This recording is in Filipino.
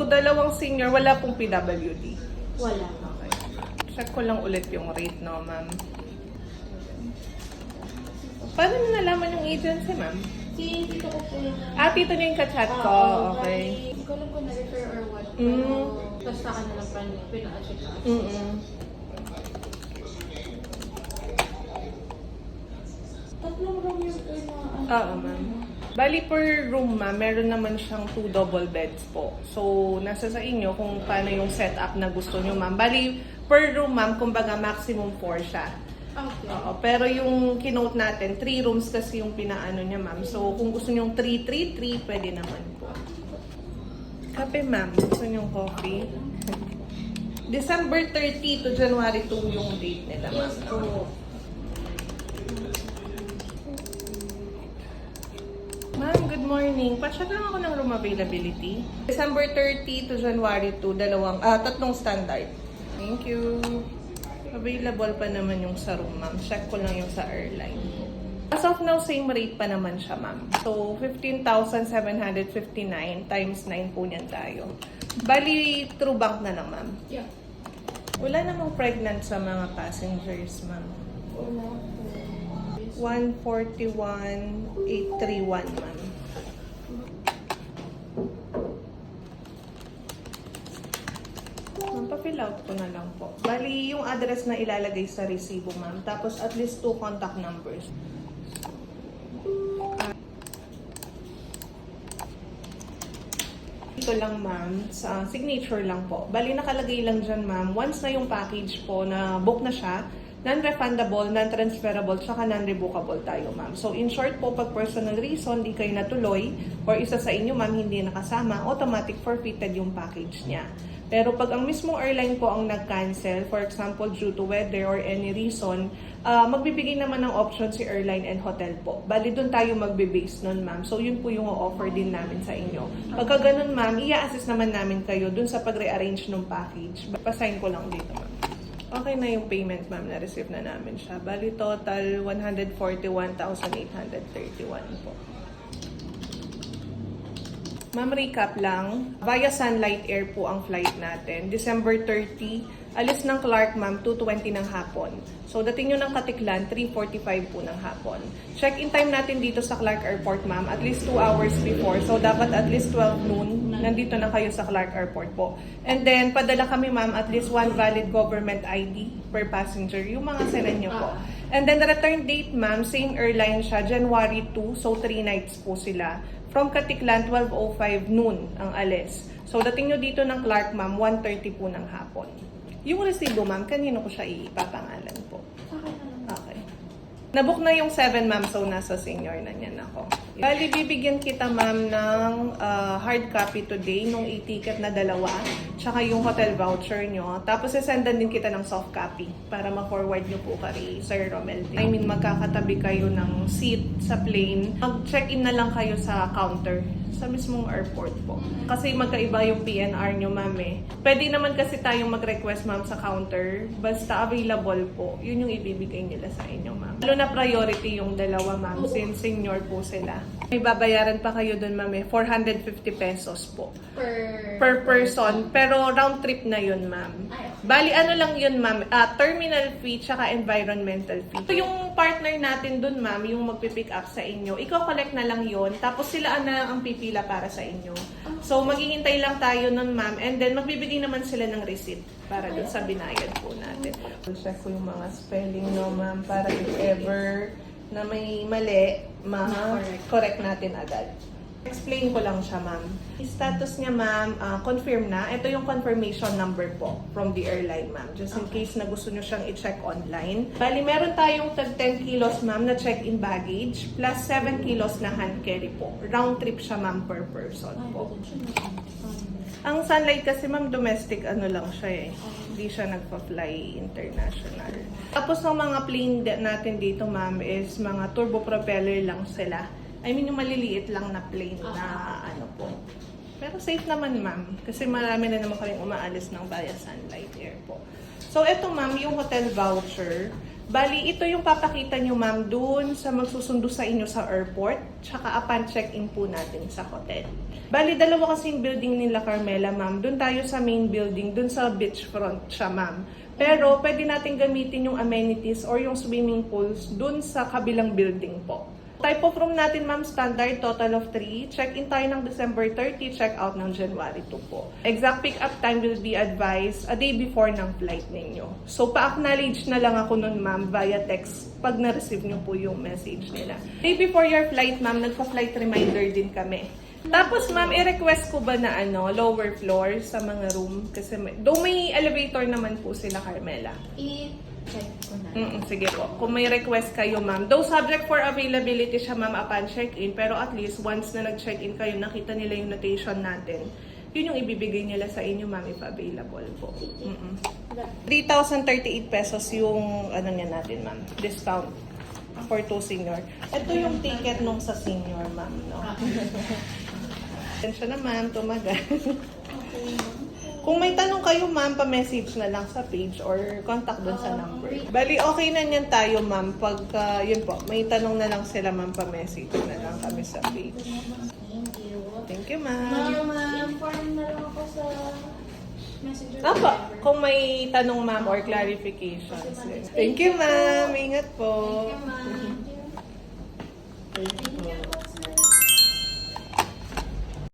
dalawang senior, wala pong PWD. Wala. Okay. Check ko lang ulit yung rate, no, ma'am. Paano mo nalaman yung agency, ma'am? Si tito ko po yung... Tito niyo yung kachat ko. Okay. Hindi ko alam kung na-refer or what. Tapos sa kanila lang pinaka-check out. Tatlong room yung Oo, ma'am. Bali per room, ma'am, meron naman siyang 2 double beds po. So, nasa sa inyo kung paano yung setup na gusto nyo, ma'am. Bali, per room, ma'am, kumbaga maximum 4 siya. Okay. Oo, pero yung kinote natin, 3 rooms kasi yung pinaano niya, ma'am. So, kung gusto nyo yung 3-3-3, pwede naman po. Kape, ma'am. Gusto nyo yung coffee? December 30 to January 2 yung date nila, ma'am. Yes po. Ma'am, good morning. Pa-check lang ako ng room availability. December 30 to January 2, tatlong standard. Thank you. Available pa naman yung sa room, ma'am. Check ko lang yung sa airline. As of now, same rate pa naman siya, ma'am. So, 15,759 times 9 po niyan tayo. Bali, true bank na lang, ma'am. Yeah. Wala namang pregnant sa mga passengers, ma'am. Wala po. 141,831, ma'am. Pa-fill out ko na lang po. Bali, yung address na ilalagay sa resibo, ma'am. Tapos at least 2 contact numbers. Ito lang, ma'am. Sa signature lang po. Bali, nakalagay lang dyan, ma'am. Once na yung package po na book na siya, non-refundable, non-transferable, tsaka non-revocable tayo, ma'am. So, in short po, pag personal reason, di kayo natuloy, or isa sa inyo, ma'am, hindi nakasama, automatic forfeited yung package niya. Pero pag ang mismong airline po ang nag-cancel, for example, due to weather or any reason, magbibigay naman ng option si airline and hotel po. Bali, doon tayo magbe-base nun, ma'am. So, yun po yung offer din namin sa inyo. Pagka ganun, ma'am, i-assist naman namin kayo dun sa pag-rearrange ng package. Pasign ko lang dito, ma'am. Okay na yung payment, ma'am. Na-receive na namin siya. Bali, total 141,831 po. Ma'am, recap lang. Via Sunlight Air po ang flight natin. December 30, alis ng Clark, ma'am, 2:20 ng hapon. So, dating nyo ng Katiklan, 3:45 po ng hapon. Check-in time natin dito sa Clark Airport, ma'am, at least 2 hours before. So, dapat at least 12 noon, nandito na kayo sa Clark Airport po. And then, padala kami, ma'am, at least 1 valid government ID per passenger. Yung mga sinan nyo po. And then, the return date, ma'am, same airline siya, January 2. So, 3 nights po sila. From Katiklan, 12:05 noon ang alis. So, dating nyo dito ng Clark, ma'am, 1:30 po ng hapon. Yung resibo, ma'am, kanino ko siya ipapangalan po? Okay. Nabook na yung 7, ma'am, so nasa senior na niyan ako. Bali, bibigyan kita, ma'am, ng hard copy today, nung e-ticket na 2, tsaka yung hotel voucher nyo. Tapos, isendan din kita ng soft copy para ma-forward nyo po kay Sir Romel. I mean, magkakatabi kayo ng seat sa plane. Mag-check-in na lang kayo sa counter sa mismong airport po. Kasi magkaiba yung PNR nyo, ma'am eh. Pwede naman kasi tayong mag-request, ma'am, sa counter. Basta available po, yun yung ibibigay nila sa inyo, ma'am. Lalo na priority yung 2, ma'am, since senior po sila. May babayaran pa kayo dun, ma'am eh, 450 pesos po. Per person. Pero round trip na yun, ma'am. Bali, ano lang yun, ma'am, terminal fee tsaka environmental fee. So, yung partner natin dun, ma'am, yung magpipick up sa inyo, ikaw collect na lang yun, tapos sila na ang pipila para sa inyo. So, maghihintay lang tayo nun, ma'am, and then magbibigay naman sila ng receipt para dun sa binayad po natin. Check ko yung mga spelling, no, ma'am, para if ever na may mali, correct natin agad. Explain ko lang siya, ma'am. Status niya, ma'am, confirm na. Ito yung confirmation number po from the airline, ma'am. Just in case na gusto nyo siyang i-check online. Bali, meron tayong tag 10 kilos, ma'am, na check-in baggage plus 7 kilos na hand carry po. Round trip siya, ma'am, per person po. Ang Sunlight kasi, ma'am, domestic ano lang siya eh. Hindi siya nagpa-fly international. Tapos ang mga plane natin dito, ma'am, is mga turbo propeller lang sila. I mean, yung maliliit lang na plane na ano po. Pero safe naman, ma'am. Kasi marami na naman kaming umaalis ng via Sunlight Air po. So, eto, ma'am, yung hotel voucher. Bali, ito yung papakita nyo, ma'am, dun sa magsusundo sa inyo sa airport, tsaka upon check-in po natin sa hotel. Bali, dalawa kasing building nila, Carmela, ma'am. Dun tayo sa main building, dun sa beachfront siya, ma'am. Pero, pwede natin gamitin yung amenities or yung swimming pools dun sa kabilang building po. Type of room natin, ma'am, standard, total of 3. Check-in tayo ng December 30, check-out ng January 2 po. Exact pick-up time will be advised a day before ng flight ninyo. So, pa-acknowledge na lang ako nun, ma'am, via text pag na-receive nyo po yung message nila. Day before your flight, ma'am, nagpa-flight reminder din kami. Tapos, ma'am, i-request ko ba na lower floor sa mga room? Kasi though may elevator naman po sila, Carmela. I-check ko na. Sige po. Kung may request kayo, ma'am. Though subject for availability siya, ma'am, upon check-in. Pero at least, once na nag-check-in kayo, nakita nila yung notation natin, yun yung ibibigay nila sa inyo, ma'am, if available po. 3,038 pesos yung, niya natin, ma'am, discount for 2 senior. Ito yung ticket nung sa senior, ma'am, no? Atensya na, ma'am, tumagal. Kung may tanong kayo, ma'am, pa-message na lang sa page or contact dun sa number. Bali, okay na yan tayo, ma'am. Pagka, yun po, may tanong na lang sila, ma'am, pa-message na lang kami sa page. Thank you. Thank you, ma'am. Inform na lang ako sa messenger. Apo, kung may tanong, ma'am, or clarifications. Thank you, ma'am. Ingat po. Thank you, ma'am. Thank you po.